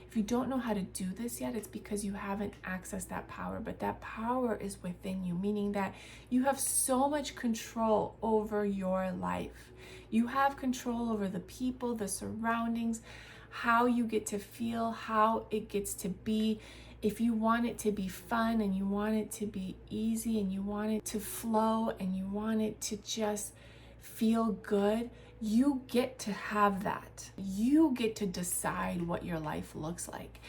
If you don't know how to do this yet, it's because you haven't accessed that power. But that power is within you, meaning that you have so much control over your life. You have control over the people, the surroundings, how you get to feel, how it gets to be. If you want it to be fun and you want it to be easy and you want it to flow and you want it to just feel good, you get to have that. You get to decide what your life looks like.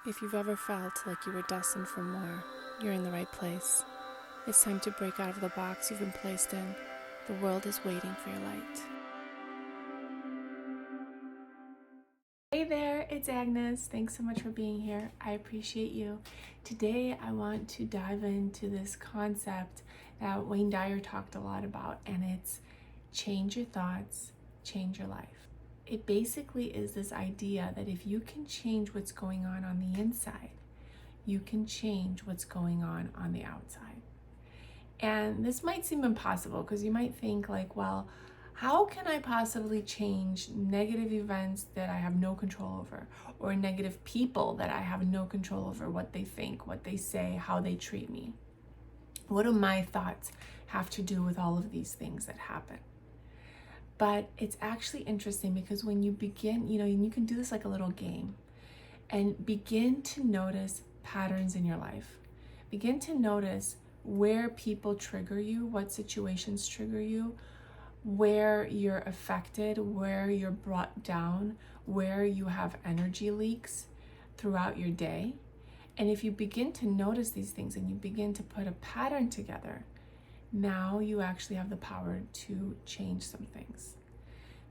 If you've ever felt like you were destined for more, you're in the right place. It's time to break out of the box you've been placed in. The world is waiting for your light. Hey there, it's Agnes. Thanks so much for being here. I appreciate you. Today I want to dive into this concept that Wayne Dyer talked a lot about, and it's change your thoughts, change your life. It basically is this idea that if you can change what's going on the inside, you can change what's going on the outside. And this might seem impossible because you might think like, well, how can I possibly change negative events that I have no control over, or negative people that I have no control over, what they think, what they say, how they treat me? What do my thoughts have to do with all of these things that happen? But it's actually interesting because when you begin, and you can do this like a little game, and begin to notice patterns in your life. Begin to notice where people trigger you, what situations trigger you, where you're affected, where you're brought down, where you have energy leaks throughout your day. And if you begin to notice these things and you begin to put a pattern together, now you actually have the power to change some things.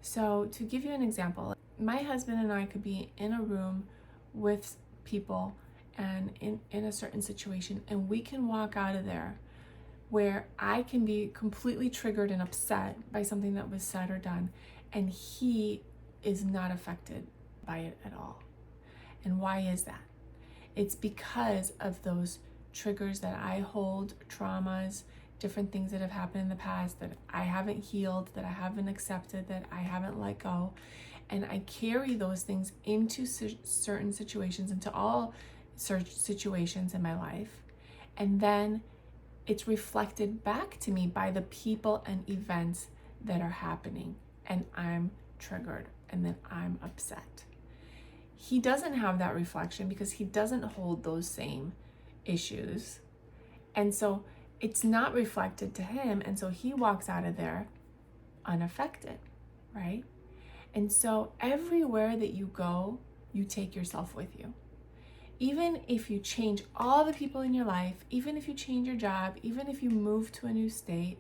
So to give you an example, my husband and I could be in a room with people and in a certain situation, and we can walk out of there where I can be completely triggered and upset by something that was said or done, and he is not affected by it at all. And why is that? It's because of those triggers that I hold, traumas, different things that have happened in the past that I haven't healed, that I haven't accepted, that I haven't let go. And I carry those things into certain situations, into all situations in my life. And then it's reflected back to me by the people and events that are happening. And I'm triggered, and then I'm upset. He doesn't have that reflection because he doesn't hold those same issues. And so it's not reflected to him. And so he walks out of there unaffected, right? And so everywhere that you go, you take yourself with you. Even if you change all the people in your life, even if you change your job, even if you move to a new state,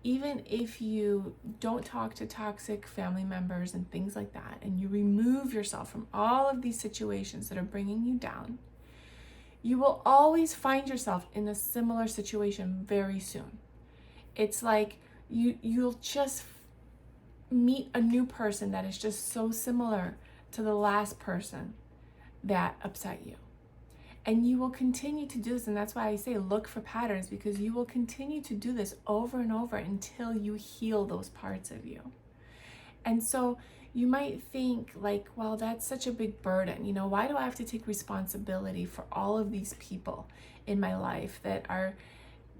even if you don't talk to toxic family members and things like that, and you remove yourself from all of these situations that are bringing you down, you will always find yourself in a similar situation very soon. It's like you'll just meet a new person that is just so similar to the last person that upset you. And you will continue to do this, and that's why I say look for patterns, because you will continue to do this over and over until you heal those parts of you. And so you might think like, well, that's such a big burden. Why do I have to take responsibility for all of these people in my life that are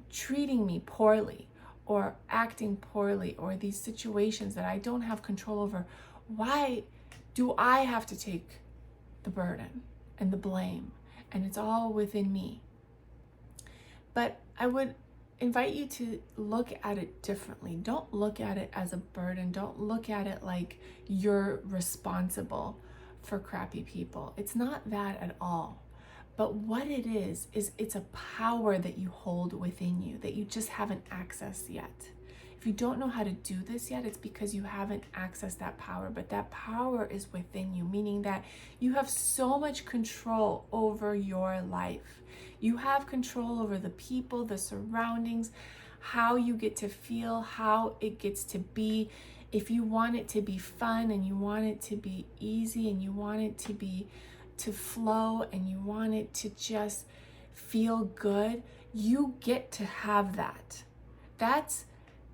treating me poorly or acting poorly, or these situations that I don't have control over? Why do I have to take the burden and the blame? And it's all within me. But I would invite you to look at it differently. Don't look at it as a burden. Don't look at it like you're responsible for crappy people. It's not that at all. But what it is it's a power that you hold within you that you just haven't accessed yet. If you don't know how to do this yet, it's because you haven't accessed that power. But that power is within you, meaning that you have so much control over your life. You have control over the people, the surroundings, how you get to feel, how it gets to be. If you want it to be fun and you want it to be easy and you want it to flow and you want it to just feel good, you get to have that. That's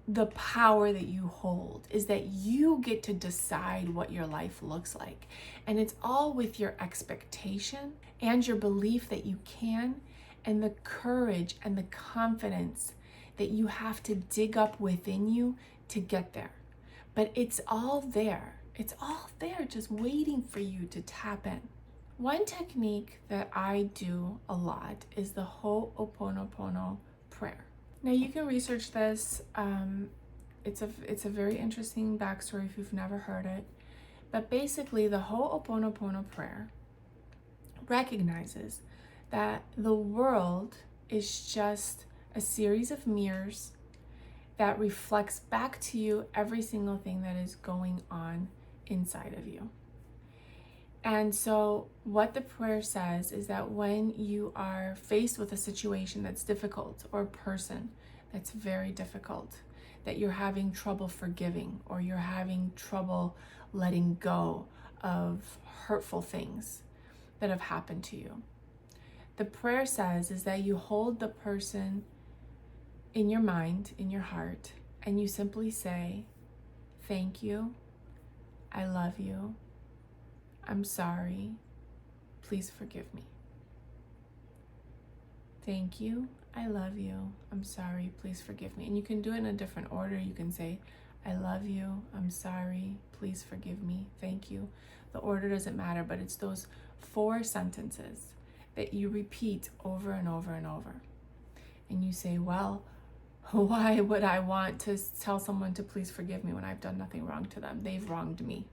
the power that you hold, is that you get to decide what your life looks like. And it's all with your expectation and your belief that you can, and the courage and the confidence that you have to dig up within you to get there. But it's all there. It's all there just waiting for you to tap in. One technique that I do a lot is the Ho'oponopono prayer. Now you can research this. It's a very interesting backstory if you've never heard it. But basically the Ho'oponopono prayer recognizes that the world is just a series of mirrors that reflects back to you every single thing that is going on inside of you. And so what the prayer says is that when you are faced with a situation that's difficult, or a person that's very difficult, that you're having trouble forgiving, or you're having trouble letting go of hurtful things that have happened to you, the prayer says is that you hold the person in your mind, in your heart, and you simply say, thank you, I love you, I'm sorry, please forgive me. Thank you, I love you, I'm sorry, please forgive me. And you can do it in a different order. You can say, I love you, I'm sorry, please forgive me, thank you. The order doesn't matter, but it's those 4 sentences that you repeat over and over and over. And you say, well, why would I want to tell someone to please forgive me when I've done nothing wrong to them? They've wronged me,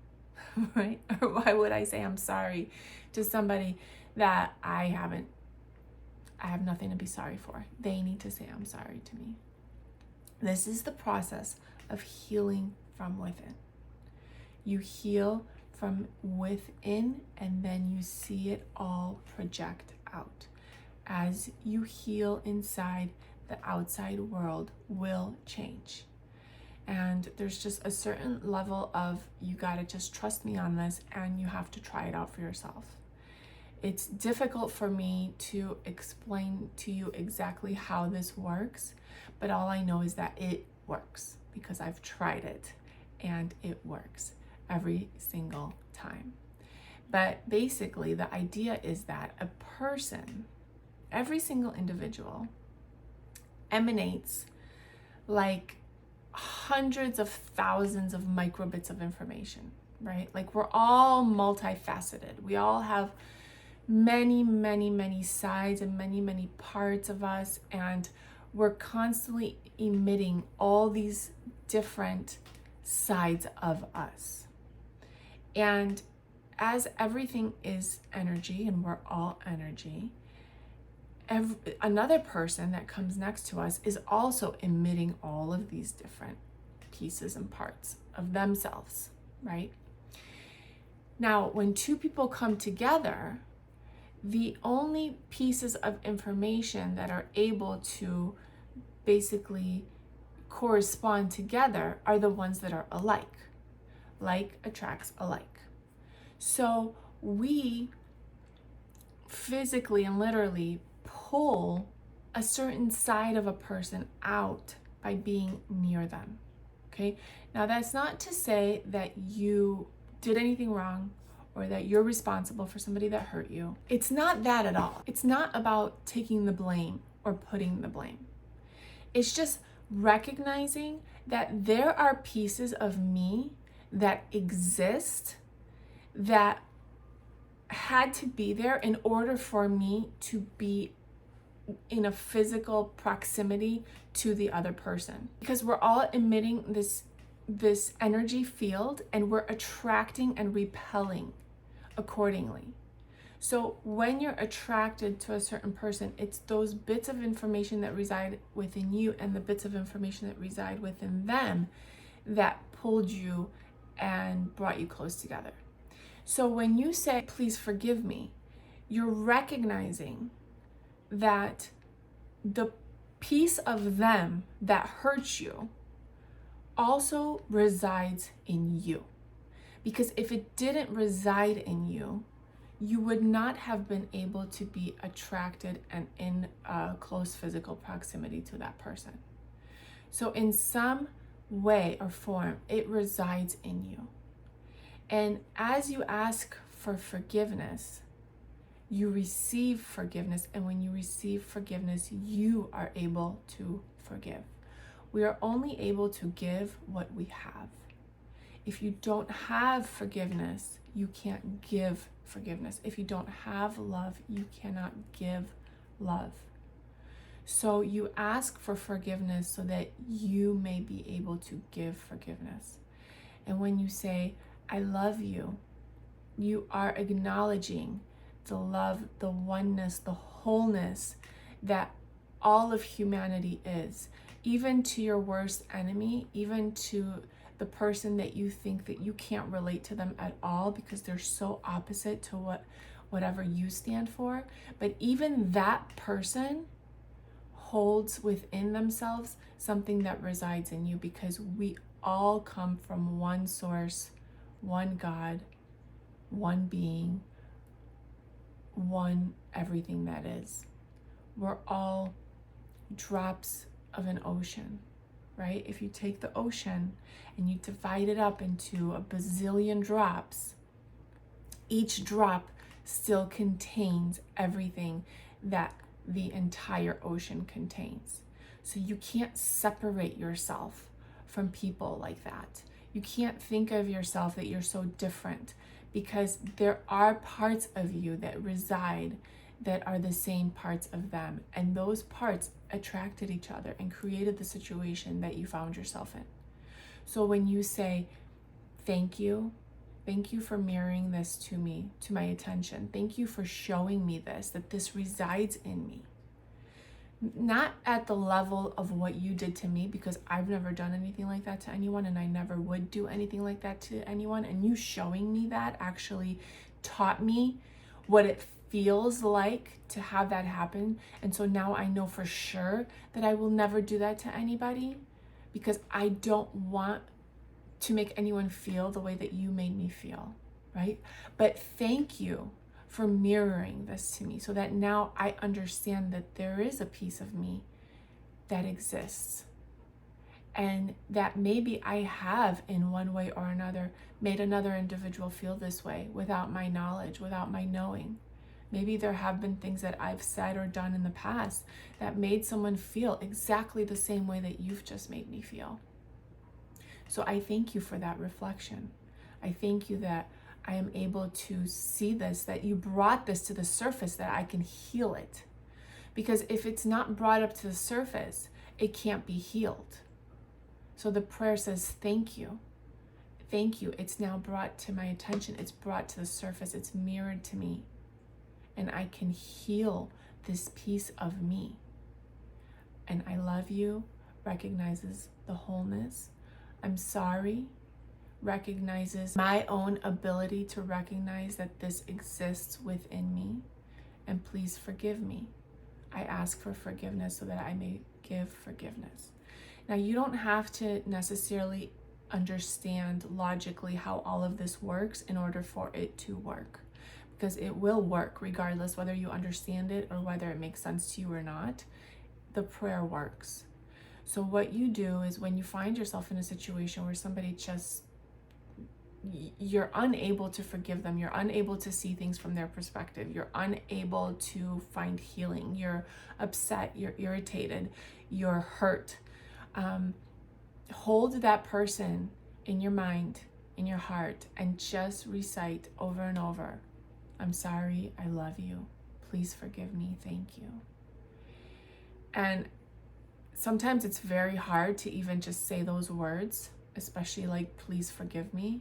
right? Or why would I say I'm sorry to somebody that I have nothing to be sorry for? They need to say I'm sorry to me. This is the process of healing from within. You heal from within, and then you see it all project out. As you heal inside, the outside world will change. And there's just a certain level of, you gotta just trust me on this, and you have to try it out for yourself. It's difficult for me to explain to you exactly how this works, but all I know is that it works because I've tried it and it works every single time. But basically the idea is that a person, every single individual, emanates like hundreds of thousands of microbits of information, right? Like we're all multifaceted. We all have many, many, many sides and many, many parts of us, and we're constantly emitting all these different sides of us. And as everything is energy, and we're all energy, another person that comes next to us is also emitting all of these different pieces and parts of themselves, right? Now, when 2 people come together, the only pieces of information that are able to basically correspond together are the ones that are alike. Like attracts alike. So we physically and literally pull a certain side of a person out by being near them. Okay? Now that's not to say that you did anything wrong or that you're responsible for somebody that hurt you. It's not that at all. It's not about taking the blame or putting the blame. It's just recognizing that there are pieces of me that exist that had to be there in order for me to be in a physical proximity to the other person, because we're all emitting this energy field, and we're attracting and repelling accordingly. So when you're attracted to a certain person, it's those bits of information that reside within you and the bits of information that reside within them that pulled you and brought you close together. So when you say, please forgive me, you're recognizing that the piece of them that hurts you also resides in you. Because if it didn't reside in you, you would not have been able to be attracted and in a close physical proximity to that person. So in some way or form, it resides in you. And as you ask for forgiveness, you receive forgiveness. And when you receive forgiveness, you are able to forgive. We are only able to give what we have. If you don't have forgiveness, you can't give forgiveness. If you don't have love, you cannot give love. So you ask for forgiveness so that you may be able to give forgiveness. And when you say, I love you, you are acknowledging the love, the oneness, the wholeness that all of humanity is. Even to your worst enemy, even to the person that you think that you can't relate to them at all because they're so opposite to whatever you stand for. But even that person holds within themselves something that resides in you, because we all come from one source, one God, one being, one everything that is. We're all drops of an ocean, right? If you take the ocean and you divide it up into a bazillion drops, each drop still contains everything that the entire ocean contains. So you can't separate yourself from people like that. You can't think of yourself that you're so different, because there are parts of you that reside that are the same parts of them. And those parts attracted each other and created the situation that you found yourself in. So when you say, thank you for mirroring this to me, to my attention. Thank you for showing me this, that this resides in me. Not at the level of what you did to me, because I've never done anything like that to anyone, and I never would do anything like that to anyone. And you showing me that actually taught me what it feels like to have that happen. And so now I know for sure that I will never do that to anybody, because I don't want to make anyone feel the way that you made me feel, right? But thank you for mirroring this to me, so that now I understand that there is a piece of me that exists, and that maybe I have in one way or another made another individual feel this way without my knowledge, without my knowing. Maybe there have been things that I've said or done in the past that made someone feel exactly the same way that you've just made me feel. So I thank you for that reflection. I thank you that I am able to see this, that you brought this to the surface, that I can heal it. Because if it's not brought up to the surface, it can't be healed. So the prayer says, thank you. Thank you. It's now brought to my attention. It's brought to the surface. It's mirrored to me. And I can heal this piece of me. And I love you recognizes the wholeness. I'm sorry recognizes my own ability to recognize that this exists within me. And please forgive me. I ask for forgiveness so that I may give forgiveness. Now, you don't have to necessarily understand logically how all of this works in order for it to work, because it will work regardless whether you understand it or whether it makes sense to you or not. The prayer works. So what you do is, when you find yourself in a situation where somebody just, you're unable to forgive them, you're unable to see things from their perspective, you're unable to find healing, you're upset, you're irritated, you're hurt, hold that person in your mind, in your heart, and just recite over and over, I'm sorry, I love you, please forgive me, thank you. And sometimes it's very hard to even just say those words, especially like, please forgive me.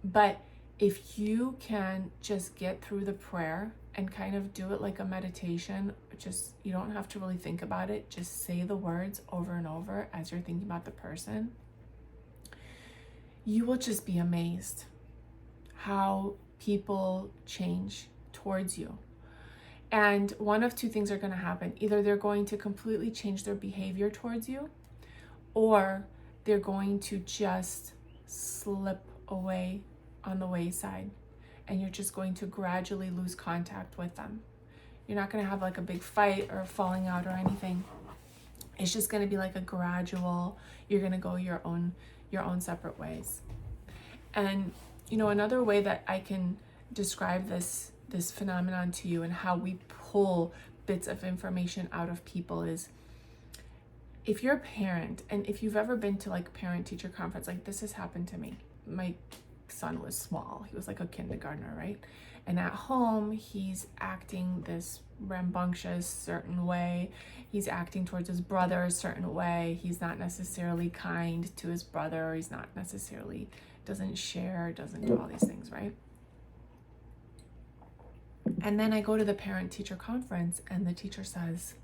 But if you can just get through the prayer and kind of do it like a meditation, just, you don't have to really think about it. Just say the words over and over as you're thinking about the person. You will just be amazed how people change towards you. And one of two things are going to happen. Either they're going to completely change their behavior towards you, or they're going to just slip away on the wayside, and you're just going to gradually lose contact with them. You're not going to have like a big fight or a falling out or anything, It's just going to be like a gradual, you're going to go your own separate ways. And another way that I can describe this phenomenon to you and how we pull bits of information out of people is, if you're a parent, and if you've ever been to like parent teacher conference, like this has happened to me. My son was small. He was like a kindergartner, right? And at home, he's acting this rambunctious certain way. He's acting towards his brother a certain way. He's not necessarily kind to his brother. He's not necessarily, doesn't share, doesn't do all these things, right? And then I go to the parent teacher conference and the teacher says,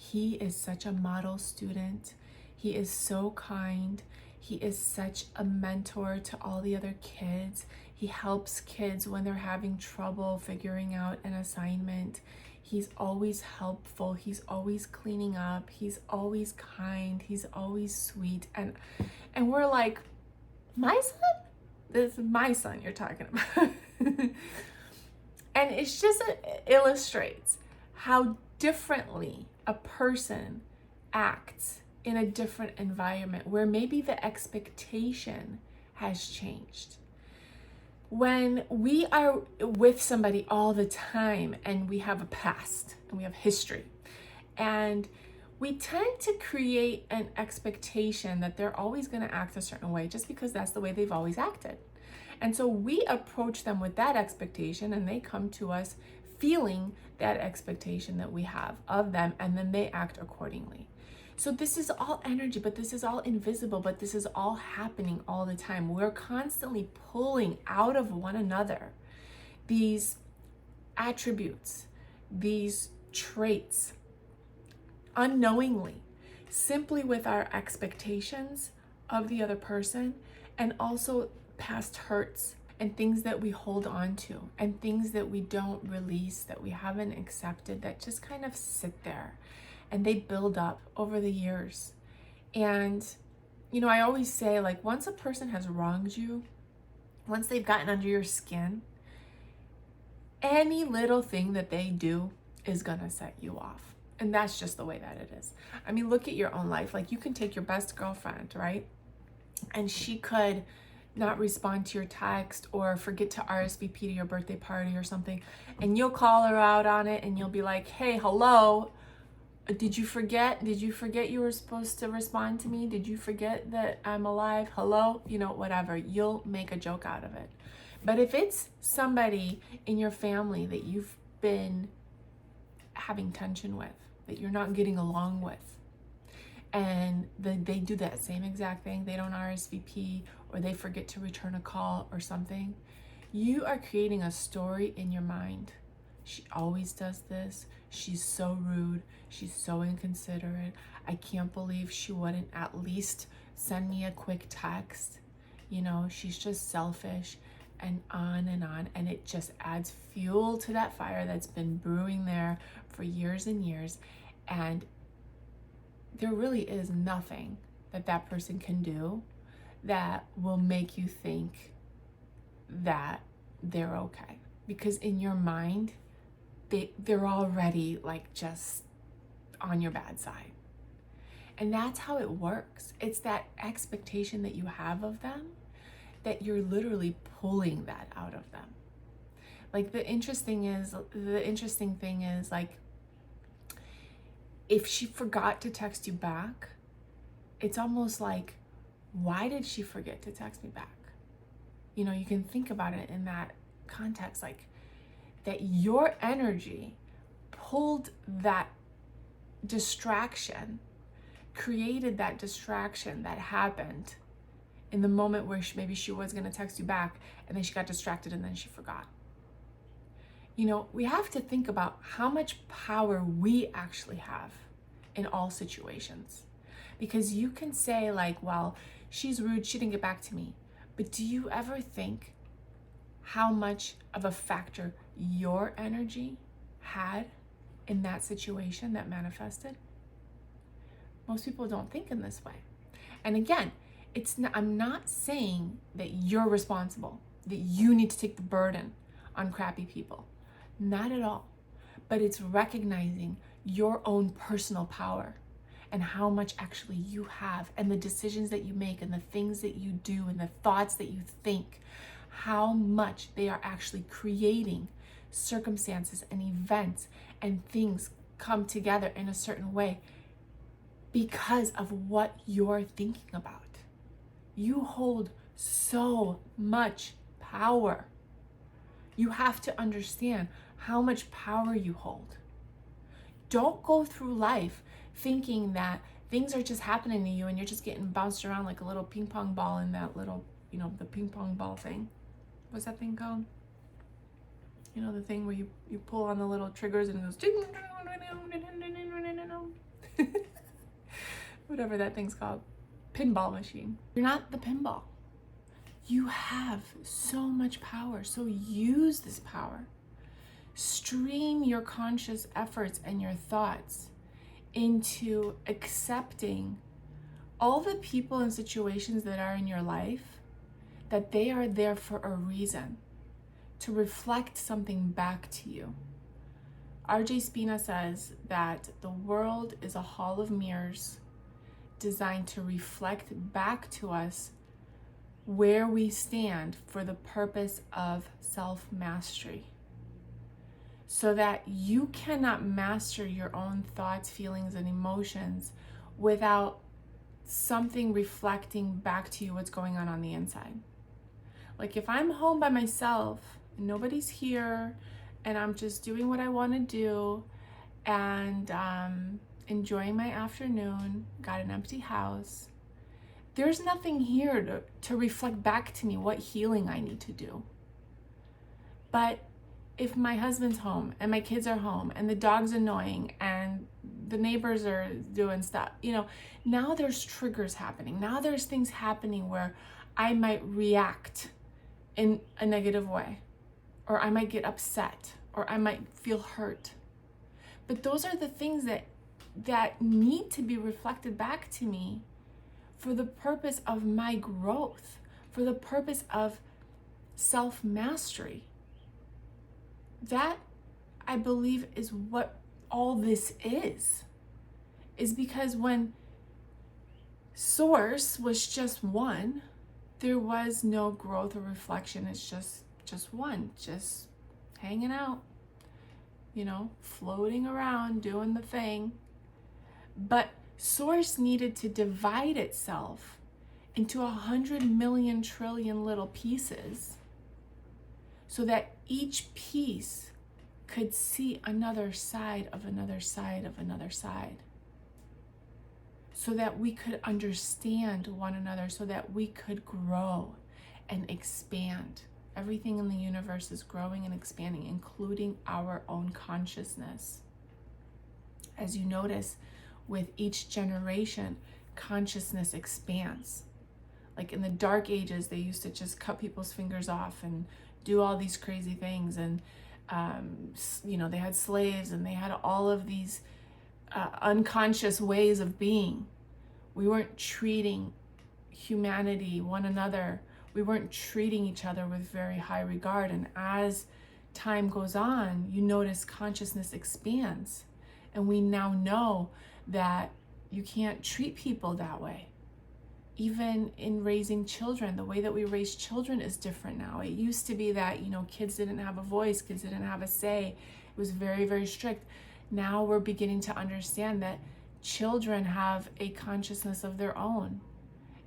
he is such a model student. He is so kind. He is such a mentor to all the other kids. He helps kids when they're having trouble figuring out an assignment. He's always helpful. He's always cleaning up. He's always kind. He's always sweet. And we're like, my son? This is my son you're talking about. And it's just, it illustrates how differently a person acts in a different environment where maybe the expectation has changed. When we are with somebody all the time and we have a past and we have history, and we tend to create an expectation that they're always going to act a certain way just because that's the way they've always acted. And so we approach them with that expectation, and they come to us feeling that expectation that we have of them, and then they act accordingly. So this is all energy, but this is all invisible, but this is all happening all the time. We're constantly pulling out of one another these attributes, these traits, unknowingly, simply with our expectations of the other person, and also past hurts and things that we hold on to and things that we don't release, that we haven't accepted, that just kind of sit there and they build up over the years. And I always say, like, once a person has wronged you, once they've gotten under your skin, any little thing that they do is gonna set you off. And that's just the way that it is. I mean, look at your own life. Like, you can take your best girlfriend, right? And she could not respond to your text or forget to RSVP to your birthday party or something, and you'll call her out on it and you'll be like, hey, hello, did you forget you were supposed to respond to me? Did you forget that I'm alive? Hello? Whatever. You'll make a joke out of it. But if it's somebody in your family that you've been having tension with, that you're not getting along with, and they do that same exact thing, they don't RSVP, or they forget to return a call or something, you are creating a story in your mind. She always does this. She's so rude. She's so inconsiderate. I can't believe she wouldn't at least send me a quick text. She's just selfish, and on and on. And it just adds fuel to that fire that's been brewing there for years and years. And there really is nothing that person can do that will make you think that they're okay. Because in your mind, they're already like just on your bad side. And that's how it works. It's that expectation that you have of them that you're literally pulling that out of them. Like the interesting thing is, like, if she forgot to text you back, it's almost like, why did she forget to text me back? You can think about it in that context, like that your energy pulled that distraction, created that distraction that happened in the moment where maybe she was going to text you back, and then she got distracted and then she forgot. We have to think about how much power we actually have in all situations. Because you can say, like, well, she's rude, she didn't get back to me. But do you ever think how much of a factor your energy had in that situation that manifested? Most people don't think in this way. And again, I'm not saying that you're responsible, that you need to take the burden on crappy people. Not at all. But it's recognizing your own personal power. and how much actually you have, and the decisions that you make and the things that you do and the thoughts that you think, how much they are actually creating circumstances and events and things come together in a certain way because of what you're thinking about. You hold so much power. You have to understand how much power you hold. Don't go through life thinking that things are just happening to you and you're just getting bounced around like a little ping pong ball in that little, the ping pong ball thing. What's that thing called? The thing where you pull on the little triggers and it goes ding, whatever that thing's called. Pinball machine. You're not the pinball. You have so much power, so use this power. Stream your conscious efforts and your thoughts into accepting all the people and situations that are in your life, that they are there for a reason, to reflect something back to you. R.J. Spina says that the world is a hall of mirrors designed to reflect back to us where we stand for the purpose of self-mastery. So that you cannot master your own thoughts, feelings, and emotions without something reflecting back to you what's going on the inside. Like if I'm home by myself and nobody's here and I'm just doing what I want to do and enjoying my afternoon, got an empty house, there's nothing here to reflect back to me what healing I need to do. But if my husband's home and my kids are home and the dog's annoying and the neighbors are doing stuff, now there's triggers happening. Now there's things happening where I might react in a negative way, or I might get upset, or I might feel hurt. But those are the things that need to be reflected back to me for the purpose of my growth, for the purpose of self-mastery. That, I believe, is what all this is because when source was just one, there was no growth or reflection. It's just one, just hanging out, floating around, doing the thing. But source needed to divide itself into 100 million trillion little pieces so that each piece could see another side of another side of another side, so that we could understand one another, so that we could grow and expand. Everything in the universe is growing and expanding, including our own consciousness. As you notice, with each generation, consciousness expands. Like in the dark ages, they used to just cut people's fingers off and do all these crazy things. And, they had slaves and they had all of these unconscious ways of being. We weren't treating humanity, one another. We weren't treating each other with very high regard. And as time goes on, you notice consciousness expands. And we now know that you can't treat people that way. Even in raising children, the way that we raise children is different now. It used to be that, kids didn't have a voice, kids didn't have a say. It was very, very strict. Now we're beginning to understand that children have a consciousness of their own,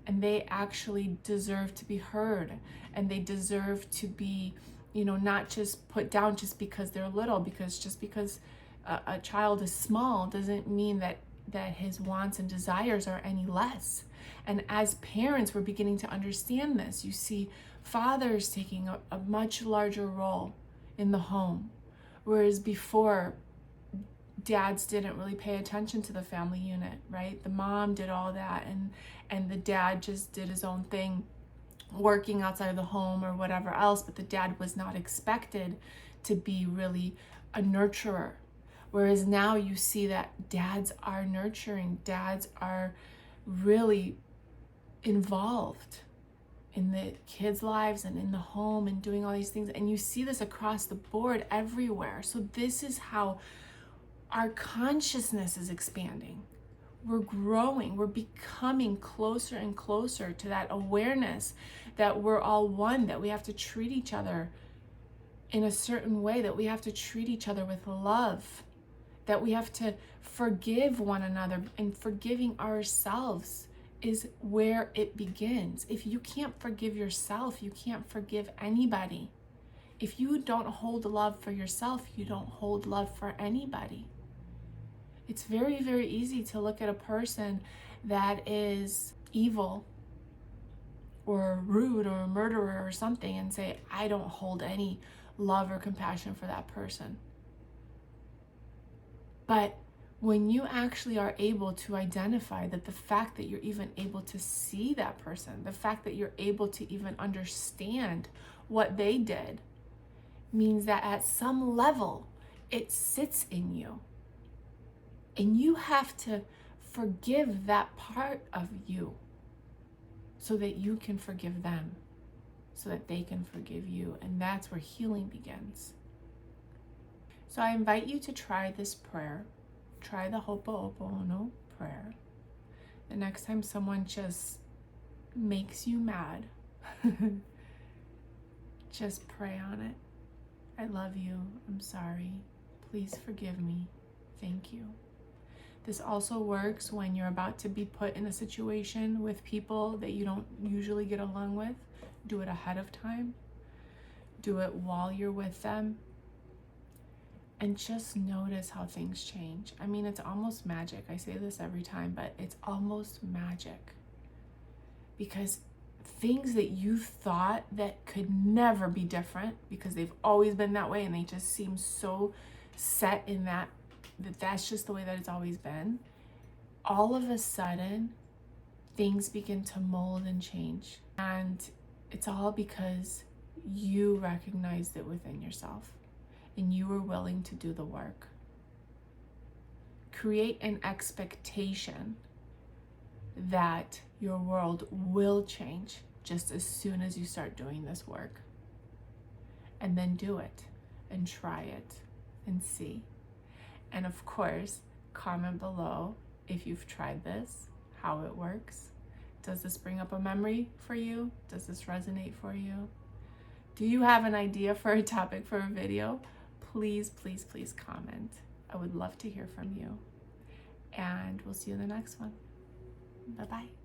and they actually deserve to be heard, and they deserve to be, not just put down just because they're little, because just because a child is small doesn't mean that his wants and desires are any less. And as parents, we're beginning to understand this. You see fathers taking a much larger role in the home, whereas before, dads didn't really pay attention to the family unit, right? The mom did all that, and the dad just did his own thing, working outside of the home or whatever else, but the dad was not expected to be really a nurturer. Whereas now you see that dads are nurturing, dads are really involved in the kids' lives and in the home and doing all these things. And you see this across the board everywhere. So this is how our consciousness is expanding. we're growing, we're becoming closer and closer to that awareness that we're all one, that we have to treat each other in a certain way, that we have to treat each other with love, that we have to forgive one another, and forgiving ourselves is where it begins. If you can't forgive yourself, you can't forgive anybody. If you don't hold love for yourself, you don't hold love for anybody. It's very, very easy to look at a person that is evil or rude or a murderer or something and say, I don't hold any love or compassion for that person. But when you actually are able to identify that, the fact that you're even able to see that person, the fact that you're able to even understand what they did, means that at some level it sits in you. And you have to forgive that part of you so that you can forgive them, so that they can forgive you. And that's where healing begins. So I invite you to try this prayer. Try the Ho'oponopono prayer. The next time someone just makes you mad, just pray on it. I love you. I'm sorry. Please forgive me. Thank you. This also works when you're about to be put in a situation with people that you don't usually get along with. Do it ahead of time. Do it while you're with them. And just notice how things change. I mean, it's almost magic. I say this every time, but it's almost magic. Because things that you thought that could never be different, because they've always been that way and they just seem so set in that's just the way that it's always been, all of a sudden things begin to mold and change. And it's all because you recognized it within yourself and you were willing to do the work. Create an expectation that your world will change just as soon as you start doing this work. And then do it and try it and see. And of course, comment below if you've tried this, how it works. Does this bring up a memory for you? Does this resonate for you? Do you have an idea for a topic for a video? Please, please, please comment. I would love to hear from you. And we'll see you in the next one. Bye-bye.